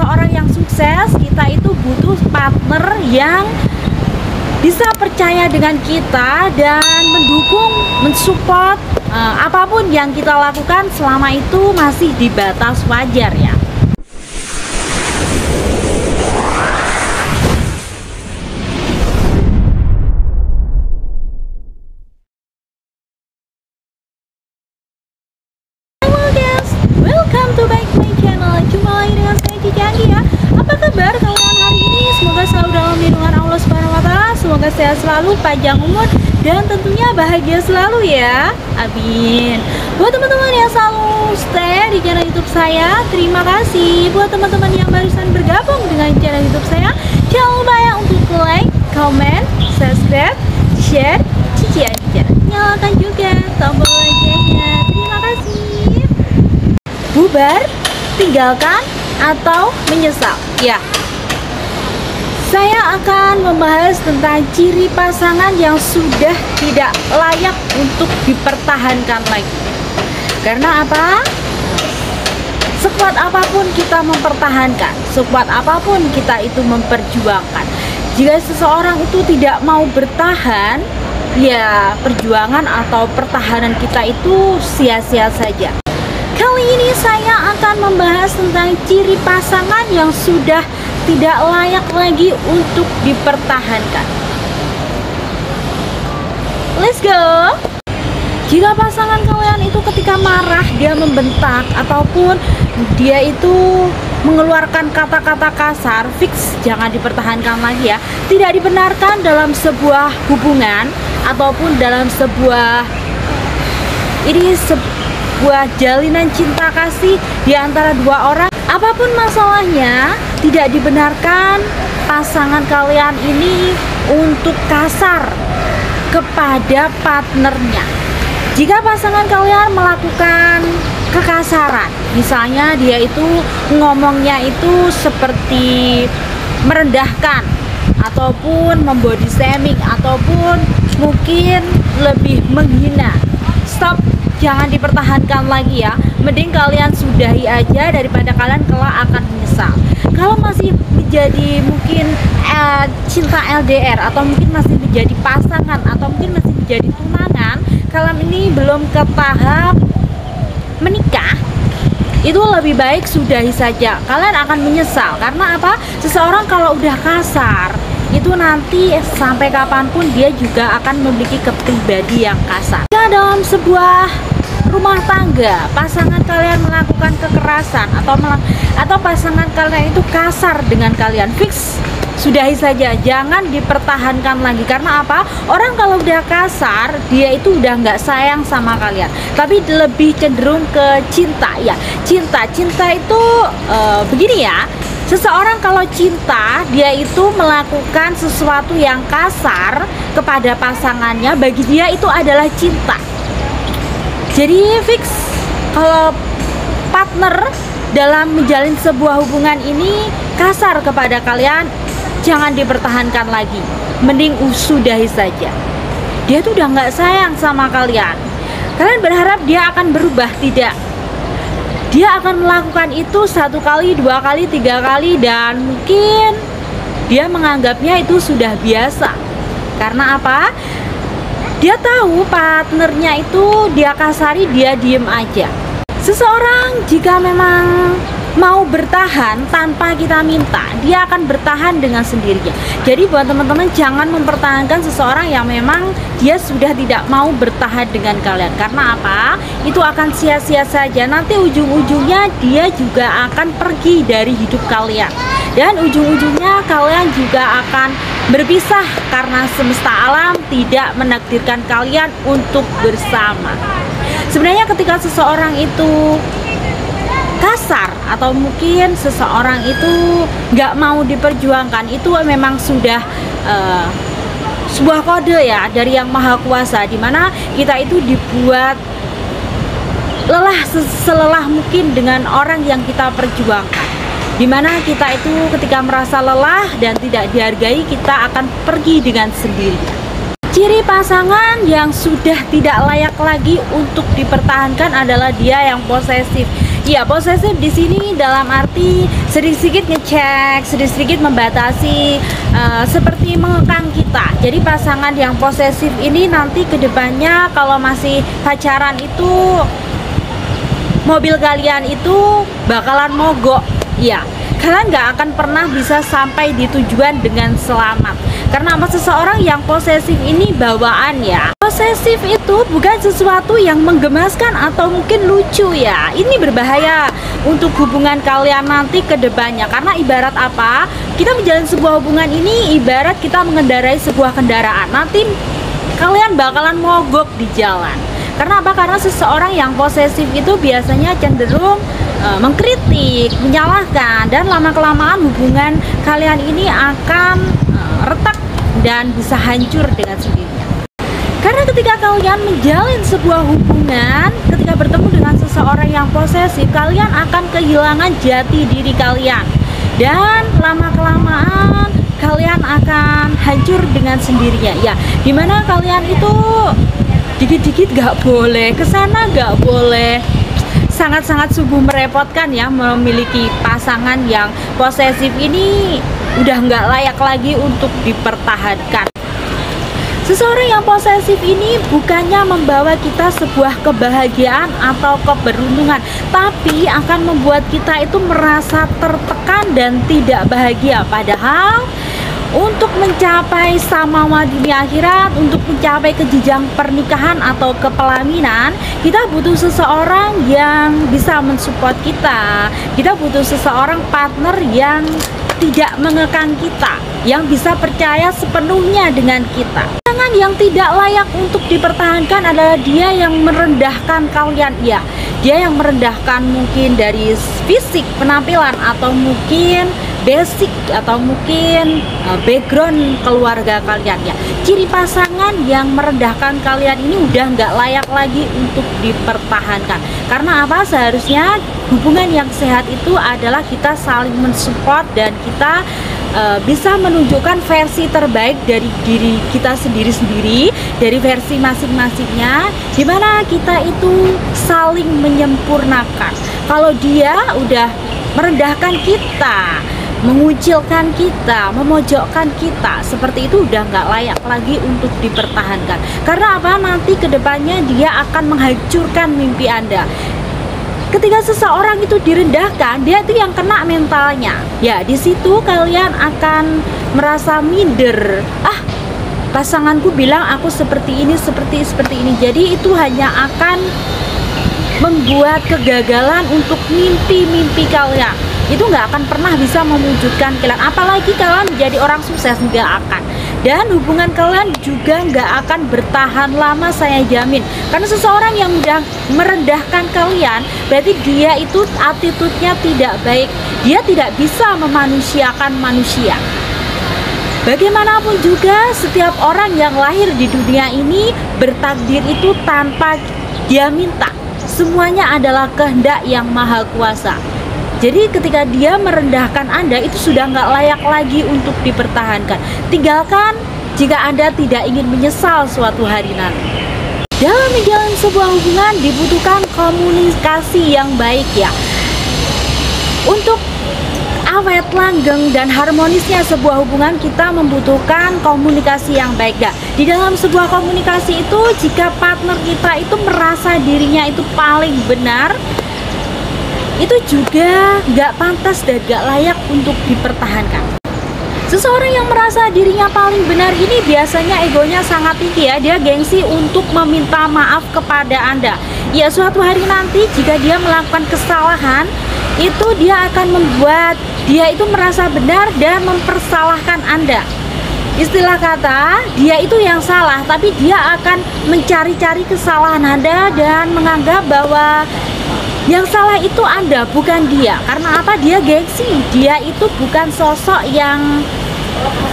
seseorang yang sukses, kita itu butuh partner yang bisa percaya dengan kita dan mendukung, mensupport apapun yang kita lakukan selama itu masih di batas wajar ya. Halo guys, welcome to back my channel. Jumpa lagi dengan saya Cici Anggi ya. Apa kabar kalian hari ini? Semoga selalu dalam lindungan Allah Subhanahu wa Ta'ala. Semoga sehat selalu, panjang umur, dan tentunya bahagia selalu ya. Amin. Buat teman-teman yang selalu stay di channel YouTube saya, terima kasih. Buat teman-teman yang barusan bergabung dengan channel YouTube saya, jangan lupa ya untuk like, comment, subscribe, share Cici Anggi channel. Nyalakan juga tombol loncengnya. Terima kasih. Bubar, tinggalkan, atau menyesal? Ya, saya akan membahas tentang ciri pasangan yang sudah tidak layak untuk dipertahankan lagi. Karena apa? Sekuat apapun kita mempertahankan, sekuat apapun kita itu memperjuangkan, jika seseorang itu tidak mau bertahan, ya perjuangan atau pertahanan kita itu sia-sia saja. Kali ini saya akan membahas tentang ciri pasangan yang sudah tidak layak lagi untuk dipertahankan. Let's go! Jika pasangan kalian itu ketika marah dia membentak ataupun dia itu mengeluarkan kata-kata kasar, fix jangan dipertahankan lagi ya. Tidak dibenarkan dalam sebuah hubungan ataupun dalam sebuah jalinan cinta kasih di antara dua orang. Apapun masalahnya, tidak dibenarkan pasangan kalian ini untuk kasar kepada partnernya. Jika pasangan kalian melakukan kekasaran, misalnya dia itu ngomongnya itu seperti merendahkan ataupun membody shaming ataupun mungkin lebih menghina, stop, jangan dipertahankan lagi ya. Mending kalian sudahi aja daripada kalian kelak akan menyesal. Kalau masih menjadi mungkin cinta LDR atau mungkin masih menjadi pasangan atau mungkin masih menjadi tunangan, kalian ini belum ke tahap menikah, itu lebih baik sudahi saja. Kalian akan menyesal. Karena apa? Seseorang kalau udah kasar itu nanti sampai kapanpun dia juga akan memiliki kepribadi yang kasar. Jika dalam sebuah rumah tangga pasangan kalian melakukan kekerasan atau pasangan kalian itu kasar dengan kalian, fix sudahi saja, jangan dipertahankan lagi. Karena apa? Orang kalau udah kasar dia itu udah nggak sayang sama kalian, tapi lebih cenderung ke cinta ya. Cinta itu begini ya. Seseorang kalau cinta, dia itu melakukan sesuatu yang kasar kepada pasangannya, bagi dia itu adalah cinta. Jadi fix kalau partner dalam menjalin sebuah hubungan ini kasar kepada kalian, jangan dipertahankan lagi. Mending sudahi saja. Dia tuh udah nggak sayang sama kalian. Kalian berharap dia akan berubah? Tidak. Dia akan melakukan itu 1 kali, 2 kali, 3 kali, dan mungkin dia menganggapnya itu sudah biasa. Karena apa? Dia tahu partnernya itu dia kasari, dia diem aja. Seseorang jika memang mau bertahan tanpa kita minta, dia akan bertahan dengan sendirinya. Jadi buat teman-teman, jangan mempertahankan seseorang yang memang dia sudah tidak mau bertahan dengan kalian. Karena apa? Itu akan sia-sia saja. Nanti ujung-ujungnya dia juga akan pergi dari hidup kalian. Dan ujung-ujungnya kalian juga akan berpisah karena semesta alam tidak menakdirkan kalian untuk bersama. Sebenarnya ketika seseorang itu kasar atau mungkin seseorang itu nggak mau diperjuangkan, itu memang sudah sebuah kode ya dari Yang Maha Kuasa, dimana kita itu dibuat lelah selelah mungkin dengan orang yang kita perjuangkan. Dimana kita itu ketika merasa lelah dan tidak dihargai, kita akan pergi dengan sendirinya. Ciri pasangan yang sudah tidak layak lagi untuk dipertahankan adalah dia yang posesif. Ya, posesif di sini dalam arti sedikit-sedikit ngecek, sedikit-sedikit membatasi, seperti mengekang kita. Jadi pasangan yang posesif ini nanti kedepannya kalau masih pacaran itu mobil kalian itu bakalan mogok. Ya, kalian nggak akan pernah bisa sampai di tujuan dengan selamat. Karena apa? Seseorang yang posesif ini bawaan ya. Posesif itu bukan sesuatu yang menggemaskan atau mungkin lucu ya. Ini berbahaya untuk hubungan kalian nanti ke depannya. Karena ibarat apa? Kita menjalin sebuah hubungan ini ibarat kita mengendarai sebuah kendaraan. Nanti kalian bakalan mogok di jalan. Karena apa? Karena seseorang yang posesif itu biasanya cenderung mengkritik, menyalahkan, dan lama-kelamaan hubungan kalian ini akan retak dan bisa hancur dengan sendirinya. Karena ketika kalian menjalin sebuah hubungan, ketika bertemu dengan seseorang yang posesif, kalian akan kehilangan jati diri kalian, dan lama-kelamaan kalian akan hancur dengan sendirinya. Ya, dimana kalian itu dikit-dikit gak boleh, kesana gak boleh. Sangat-sangat sungguh merepotkan ya memiliki pasangan yang posesif ini. Udah nggak layak lagi untuk dipertahankan. Seseorang yang posesif ini bukannya membawa kita sebuah kebahagiaan atau keberuntungan, tapi akan membuat kita itu merasa tertekan dan tidak bahagia. Padahal untuk mencapai samawa dunia akhirat, untuk mencapai ke jenjang pernikahan atau kepelaminan, kita butuh seseorang yang bisa mensupport kita. Kita butuh seseorang partner yang tidak mengekang kita, yang bisa percaya sepenuhnya dengan kita. Pasangan yang tidak layak untuk dipertahankan adalah dia yang merendahkan kalian. Ya, dia yang merendahkan mungkin dari fisik, penampilan, atau mungkin basic, atau mungkin background keluarga kalian ya. Ciri pasangan yang merendahkan kalian ini udah nggak layak lagi untuk dipertahankan. Karena apa? Seharusnya hubungan yang sehat itu adalah kita saling mensupport dan kita bisa menunjukkan versi terbaik dari diri kita sendiri-sendiri, dari versi masing-masingnya, dimana kita itu saling menyempurnakan. Kalau dia udah merendahkan kita, mengucilkan kita, memojokkan kita, seperti itu udah nggak layak lagi untuk dipertahankan. Karena apa? Nanti kedepannya dia akan menghancurkan mimpi Anda. Ketika seseorang itu direndahkan, dia itu yang kena mentalnya. Ya, di situ kalian akan merasa minder. Ah, pasanganku bilang aku seperti ini, seperti ini. Jadi itu hanya akan membuat kegagalan untuk mimpi-mimpi kalian. Itu nggak akan pernah bisa mewujudkan kalian. Apalagi kalian menjadi orang sukses, nggak akan. Dan hubungan kalian juga nggak akan bertahan lama, saya jamin. Karena seseorang yang udah merendahkan kalian, berarti dia itu attitude-nya tidak baik. Dia tidak bisa memanusiakan manusia. Bagaimanapun juga, setiap orang yang lahir di dunia ini bertakdir itu tanpa dia minta. Semuanya adalah kehendak yang maha kuasa. Jadi ketika dia merendahkan Anda, itu sudah nggak layak lagi untuk dipertahankan. Tinggalkan jika Anda tidak ingin menyesal suatu hari nanti. Dalam menjalin sebuah hubungan dibutuhkan komunikasi yang baik ya. Untuk awet, langgeng, dan harmonisnya sebuah hubungan, kita membutuhkan komunikasi yang baik ya. Di dalam sebuah komunikasi itu, jika partner kita itu merasa dirinya itu paling benar, itu juga nggak pantas dan nggak layak untuk dipertahankan. Seseorang yang merasa dirinya paling benar ini biasanya egonya sangat tinggi ya. Dia gengsi untuk meminta maaf kepada Anda. Ya, suatu hari nanti jika dia melakukan kesalahan, itu dia akan membuat dia itu merasa benar dan mempersalahkan Anda. Istilah kata, dia itu yang salah, tapi dia akan mencari-cari kesalahan Anda dan menganggap bahwa yang salah itu Anda, bukan dia. Karena apa? Dia gengsi. Dia itu bukan sosok yang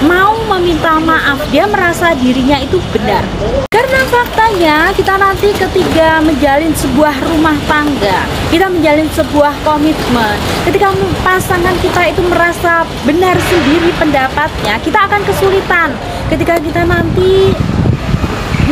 mau meminta maaf. Dia merasa dirinya itu benar. Karena faktanya kita nanti ketika menjalin sebuah rumah tangga, kita menjalin sebuah komitmen, ketika pasangan kita itu merasa benar sendiri pendapatnya, kita akan kesulitan ketika kita nanti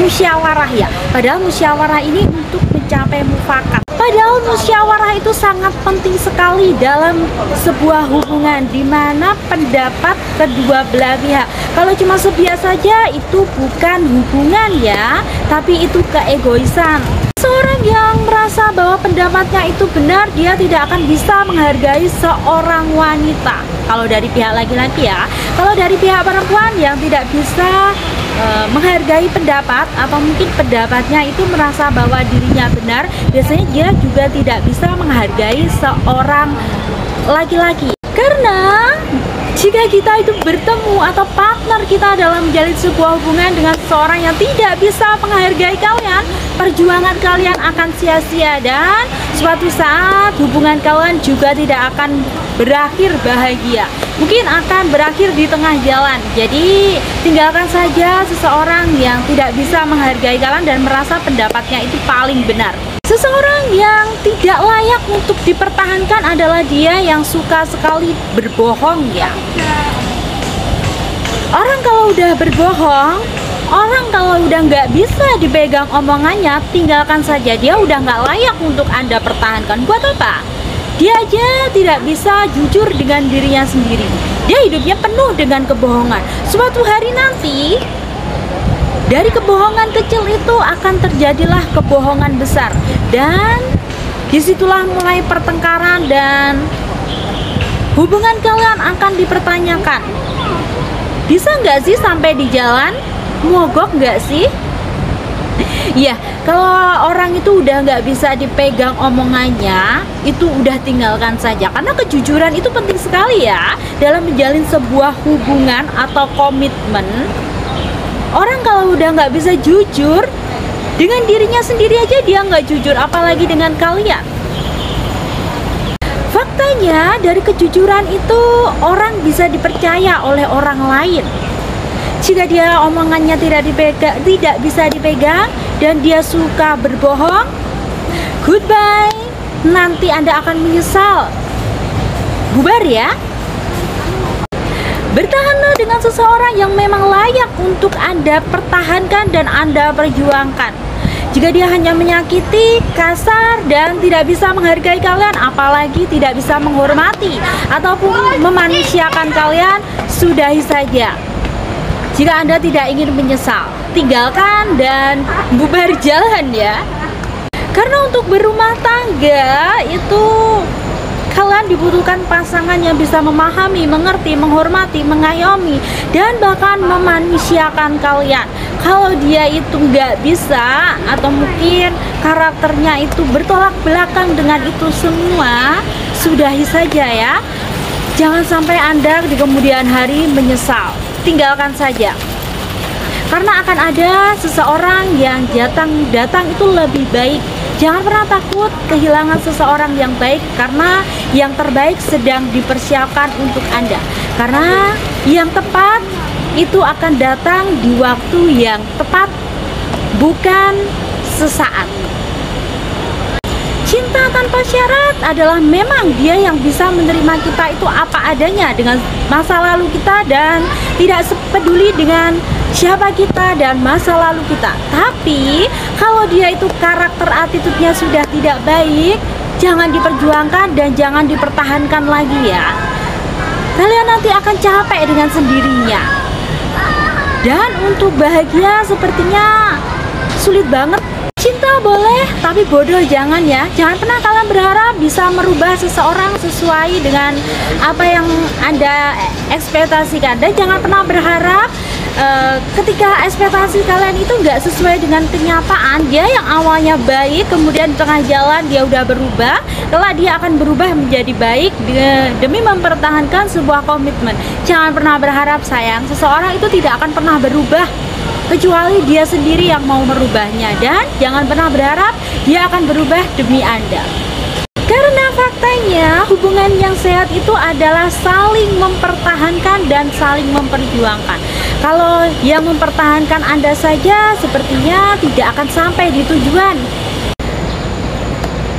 musyawarah ya. Padahal musyawarah ini untuk mencapai mufakat. Padahal musyawarah itu sangat penting sekali dalam sebuah hubungan, di mana pendapat kedua belah pihak. Kalau cuma sepihak saja itu bukan hubungan ya, tapi itu keegoisan. Seorang yang merasa bahwa pendapatnya itu benar, dia tidak akan bisa menghargai seorang wanita. Kalau dari pihak laki-laki ya. Kalau dari pihak perempuan yang tidak bisa menghargai pendapat, atau mungkin pendapatnya itu merasa bahwa dirinya benar, biasanya dia juga tidak bisa menghargai seorang laki-laki. Karena jika kita itu bertemu atau partner kita dalam menjalin sebuah hubungan dengan seseorang yang tidak bisa menghargai kalian, perjuangan kalian akan sia-sia, dan suatu saat hubungan kalian juga tidak akan berakhir bahagia. Mungkin akan berakhir di tengah jalan. Jadi tinggalkan saja seseorang yang tidak bisa menghargai kalian dan merasa pendapatnya itu paling benar. Seseorang yang tidak layak untuk dipertahankan adalah dia yang suka sekali berbohong ya. Orang kalau udah berbohong, orang kalau udah nggak bisa dipegang omongannya, tinggalkan saja. Dia udah nggak layak untuk Anda pertahankan. Buat apa? Dia aja tidak bisa jujur dengan dirinya sendiri. Dia hidupnya penuh dengan kebohongan. Suatu hari nanti, dari kebohongan kecil itu akan terjadilah kebohongan besar. Dan disitulah mulai pertengkaran dan hubungan kalian akan dipertanyakan. Bisa nggak sih sampai di jalan? Mogok nggak sih? Ya, kalau orang itu udah nggak bisa dipegang omongannya, itu udah tinggalkan saja. Karena kejujuran itu penting sekali ya dalam menjalin sebuah hubungan atau komitmen. Orang kalau udah nggak bisa jujur dengan dirinya sendiri aja, dia nggak jujur, apalagi dengan kalian. Faktanya dari kejujuran itu orang bisa dipercaya oleh orang lain. Jika dia omongannya tidak bisa dipegang dan dia suka berbohong, goodbye. Nanti Anda akan menyesal. Bubar ya. Bertahanlah dengan seseorang yang memang layak untuk Anda pertahankan dan Anda perjuangkan. Jika dia hanya menyakiti, kasar, dan tidak bisa menghargai kalian, apalagi tidak bisa menghormati ataupun memanusiakan kalian, sudahi saja. Jika Anda tidak ingin menyesal, tinggalkan dan bubar jalan ya. Karena untuk berumah tangga itu kalian dibutuhkan pasangan yang bisa memahami, mengerti, menghormati, mengayomi, dan bahkan memanusiakan kalian. Kalau dia itu nggak bisa, atau mungkin karakternya itu bertolak belakang dengan itu semua, sudahi saja ya. Jangan sampai Anda di kemudian hari menyesal. Tinggalkan saja. Karena akan ada seseorang yang datang itu lebih baik. Jangan pernah takut kehilangan seseorang yang baik, karena yang terbaik sedang dipersiapkan untuk Anda. Karena yang tepat itu akan datang di waktu yang tepat, bukan sesaat. Cinta tanpa syarat adalah memang dia yang bisa menerima kita itu apa adanya dengan masa lalu kita, dan tidak peduli dengan siapa kita dan masa lalu kita. Tapi kalau dia itu karakter attitude-nya sudah tidak baik, jangan diperjuangkan dan jangan dipertahankan lagi ya. Kalian nanti akan capek dengan sendirinya. Dan untuk bahagia sepertinya sulit banget. Cinta boleh, tapi bodoh jangan ya. Jangan pernah kalian berharap bisa merubah seseorang sesuai dengan apa yang Anda ekspektasikan. Dan jangan pernah berharap ketika ekspektasi kalian itu nggak sesuai dengan kenyataan. Dia yang awalnya baik, kemudian di tengah jalan dia udah berubah. Kelak dia akan berubah menjadi baik demi mempertahankan sebuah komitmen. Jangan pernah berharap sayang, seseorang itu tidak akan pernah berubah kecuali dia sendiri yang mau merubahnya. Dan jangan pernah berharap dia akan berubah demi Anda. Karena faktanya hubungan yang sehat itu adalah saling mempertahankan dan saling memperjuangkan. Kalau yang mempertahankan Anda saja, sepertinya tidak akan sampai di tujuan.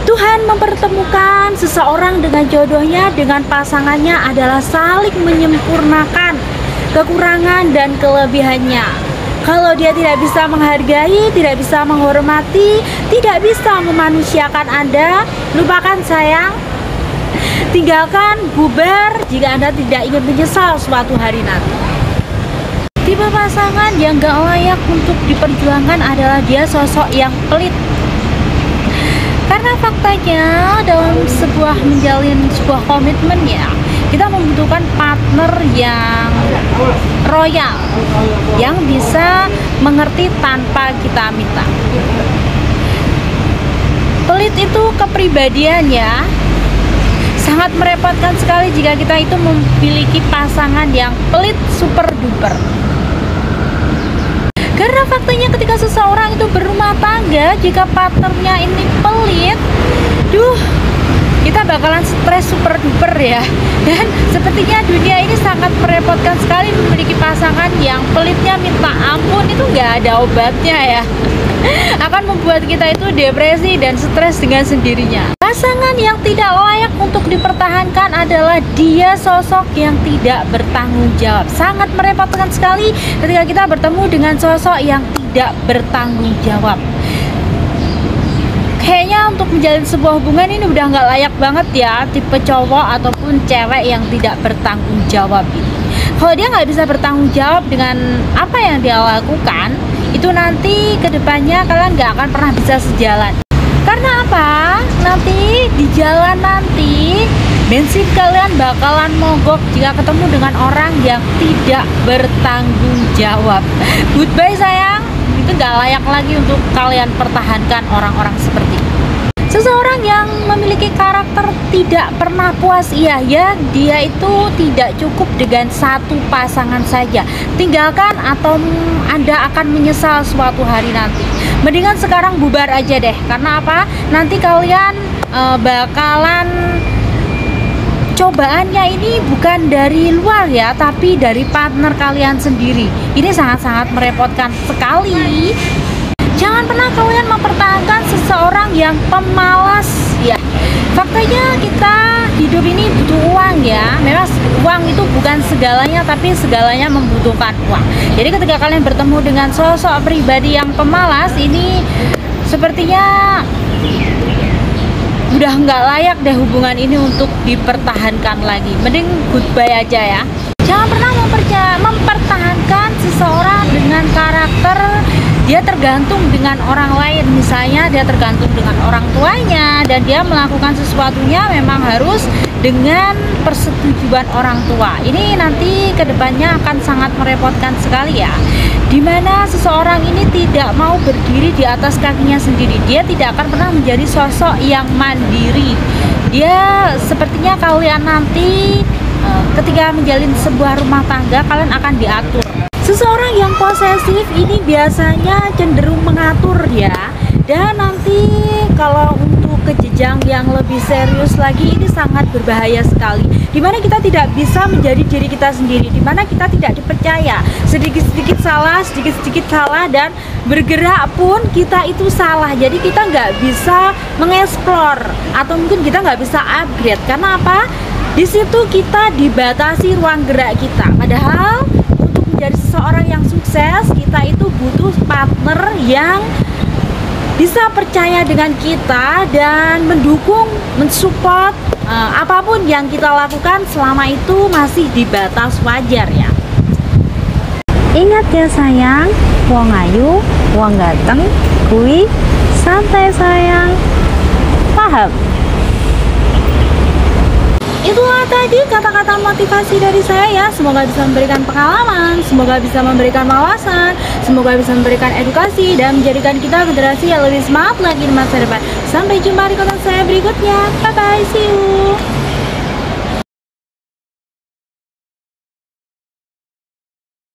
Tuhan mempertemukan seseorang dengan jodohnya, dengan pasangannya adalah saling menyempurnakan kekurangan dan kelebihannya. Kalau dia tidak bisa menghargai, tidak bisa menghormati, tidak bisa memanusiakan Anda, lupakan sayang. Tinggalkan, bubar jika Anda tidak ingin menyesal suatu hari nanti. Tipe pasangan yang gak layak untuk diperjuangkan adalah dia sosok yang pelit. Karena faktanya dalam menjalin sebuah komitmen ya, kita membutuhkan partner yang royal, yang bisa mengerti tanpa kita minta. Pelit itu kepribadian ya, sangat merepotkan sekali jika kita itu memiliki pasangan yang pelit super duper. Karena faktanya ketika seseorang itu berumah tangga, jika partnernya ini pelit, kita bakalan stres super duper ya. Dan sepertinya dunia ini sangat merepotkan sekali memiliki pasangan yang pelitnya minta ampun, itu nggak ada obatnya ya. Akan membuat kita itu depresi dan stres dengan sendirinya. Pasangan yang tidak layak untuk dipertahankan adalah dia sosok yang tidak bertanggung jawab. Sangat merepotkan sekali ketika kita bertemu dengan sosok yang tidak bertanggung jawab. Kayaknya untuk menjalin sebuah hubungan ini udah nggak layak banget ya, tipe cowok ataupun cewek yang tidak bertanggung jawab ini. Kalau dia nggak bisa bertanggung jawab dengan apa yang dia lakukan, itu nanti kedepannya kalian nggak akan pernah bisa sejalan. Karena apa? Nanti di jalan nanti bensin kalian bakalan mogok jika ketemu dengan orang yang tidak bertanggung jawab. Goodbye sayang, itu nggak layak lagi untuk kalian pertahankan orang-orang seperti itu. Seseorang yang memiliki karakter tidak pernah puas, iya ya, dia itu tidak cukup dengan satu pasangan saja. Tinggalkan atau Anda akan menyesal suatu hari nanti. Mendingan sekarang bubar aja deh. Karena apa? Nanti kalian bakalan cobaannya ini bukan dari luar ya, tapi dari partner kalian sendiri. Ini sangat-sangat merepotkan sekali. Jangan pernah kalian mempertahankan seseorang yang pemalas ya. Faktanya kita hidup ini butuh uang ya. Memang uang itu bukan segalanya, tapi segalanya membutuhkan uang. Jadi ketika kalian bertemu dengan sosok pribadi yang pemalas, ini sepertinya udah nggak layak deh hubungan ini untuk dipertahankan lagi. Mending goodbye aja ya. Jangan pernah mempertahankan seseorang dengan karakter dia tergantung dengan orang lain. Misalnya dia tergantung dengan orang tuanya dan dia melakukan sesuatunya memang harus dengan persetujuan orang tua. Ini nanti kedepannya akan sangat merepotkan sekali ya, dimana seseorang ini tidak mau berdiri di atas kakinya sendiri. Dia tidak akan pernah menjadi sosok yang mandiri. Dia sepertinya kalian nanti ketika menjalin sebuah rumah tangga, kalian akan diatur. Seseorang yang posesif ini biasanya cenderung mengatur ya. Dan nanti kalau untuk ke jenjang yang lebih serius lagi, ini sangat berbahaya sekali, dimana kita tidak bisa menjadi diri kita sendiri, dimana kita tidak dipercaya. Sedikit-sedikit salah dan bergerak pun kita itu salah. Jadi kita nggak bisa mengeksplor, atau mungkin kita nggak bisa upgrade. Karena apa? Di situ kita dibatasi ruang gerak kita. Padahal untuk menjadi seseorang yang sukses, kita itu butuh partner yang bisa percaya dengan kita dan mendukung, mensupport apapun yang kita lakukan selama itu masih di batas wajar ya. Ingat ya sayang, wong ayu, wong ganteng, kui santai sayang. Paham? Itulah tadi kata-kata motivasi dari saya ya. Semoga bisa memberikan pengalaman, semoga bisa memberikan wawasan, semoga bisa memberikan edukasi dan menjadikan kita generasi yang lebih semangat lagi di masa depan. Sampai jumpa di konten saya berikutnya. Bye bye, see you.